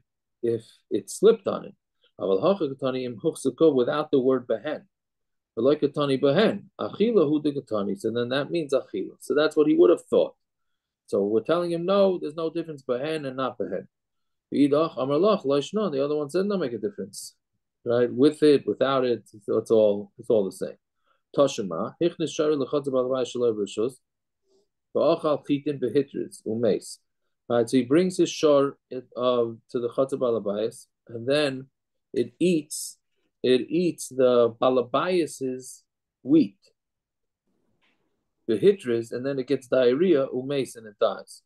slipped on it. Without the word behen. Like a tani behen. Achila hu de so then that means achila. So that's what he would have thought. So we're telling him no, there's no difference behen and not behen. The other one said no make a difference. Right? With it, without it, it's all the same. Toshima, hichnis shari lechatz b'alavai shaloi b'rishus, v'achal chitin behitris umeis. Right, so he brings his shor to the chatz b'alabayis, and then it eats the balabayis's wheat, behitris, and then it gets diarrhea umeis and it dies.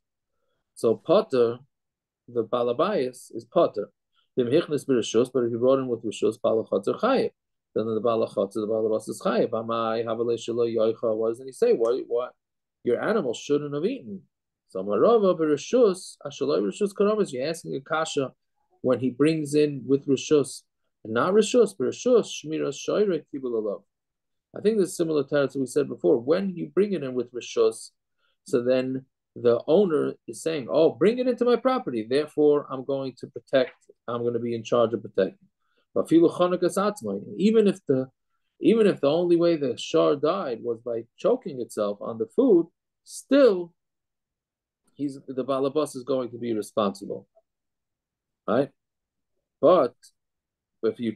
So potter, the balabayis is potter. But if you brought in with rishus, balachatz are chayiv. Then the balachatz, the balabas is chayiv. What doesn't he say? What? Your animal shouldn't have eaten. So marava b'rishus, ashaloi rishus karamas. You're asking a kasha when he brings in with rishus, and not rishus, but rishus shmiras shoyrek kibul. I think there's similar to we said before. When you bring it in with rishus, so then the owner is saying, "Oh, bring it into my property. Therefore, I'm going to protect. I'm going to be in charge of protecting." But even if the only way the shar died was by choking itself on the food, still, the balabas is going to be responsible, right? But if you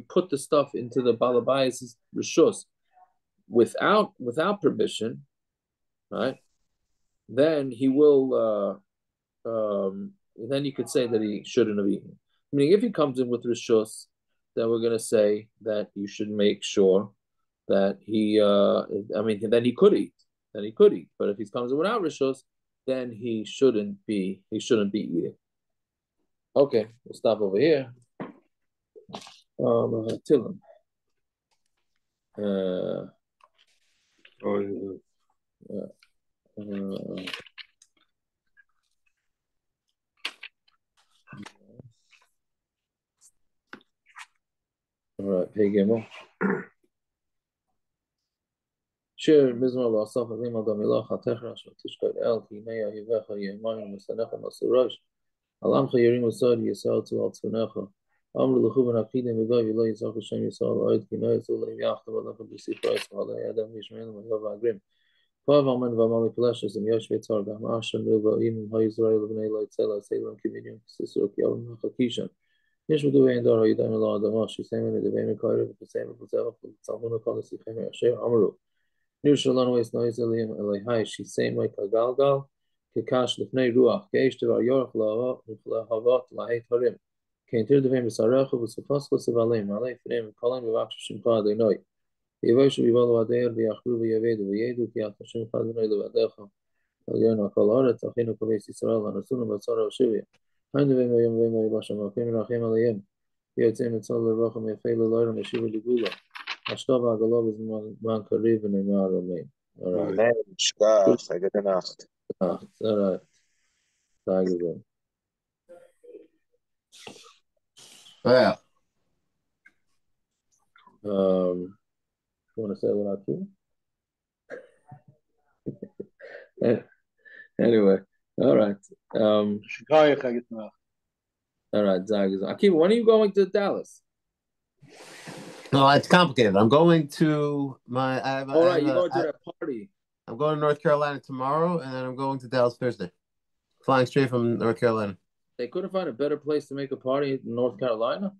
put the stuff into the balabais' rishus without permission, right? Then he will. Then you could say that he shouldn't have eaten. Meaning, if he comes in with rishus, then we're going to say that you should make sure that he. Then he could eat. But if he comes in without rishus, then he shouldn't be eating. Okay, we'll stop over here. Tillim. All right, Pay Gimel. Shir Mizmor L'Asaf Alim Al Damilach HaTechra Shal Tishkar El Ki Neya Hivecha Yemayim Mesanecha Masurosh Alamcha Yerim Usad Yisrael Tu Al Tzunecha Amr L'chu Ben Akidim V'Goy V'Lo Yisach Hashem Yisrael Oed Ki Noy Zulim Yachtav Alecha B'Sifra Yisrael Alei Adam Yishmein V'Yov Agrim Pav Amen V'Amali Peleshes Im Yosh V'Tzar Gam Asher Nuva Im HaYisrael V'nei Lo Yitzela Selam Kividim Sisur Ki Yavim HaChakishan ישבו בין דור הידיים אל האדמה, שיסיימו לדבי מקרב ופסיימו פזבח וצלמונו כל השיחים אשר אמרו. ניר שלנו יש נויז אליהם אליהי שיסיימו כגלגל, כקש לפני רוח, כאש דבר יורך להבות להית הרים. כאינטיר דבי מסרחו וסופס וסבלים, עלי פניהם וקולים בבקש שמך אדינוי. יבושו ויבולו הדייר ויחלו ויבדו וידו כי אתה שמך אדינוי לבדיך. עליון הכל הארץ, אחינו כביס ישראל, הנסונו בצורה ושביה. היינו ביום ויום בשם אלוקים מרחם עליהם. יוצאים מצל לרוחם יפה ללוירם ישיבו לגאולה. השטוב העגלה בזמן קריב ונאמר אמן. Amen. Shkach. I get the nacht. All right. Thank you. Yeah. You want to say what I do? Anyway, all right. All right, Akiva, when are you going to Dallas? No, it's complicated. I'm going to my. All right, you're going to that party. I'm going to North Carolina tomorrow, and then I'm going to Dallas Thursday. Flying straight from North Carolina. They couldn't find a better place to make a party in North Carolina?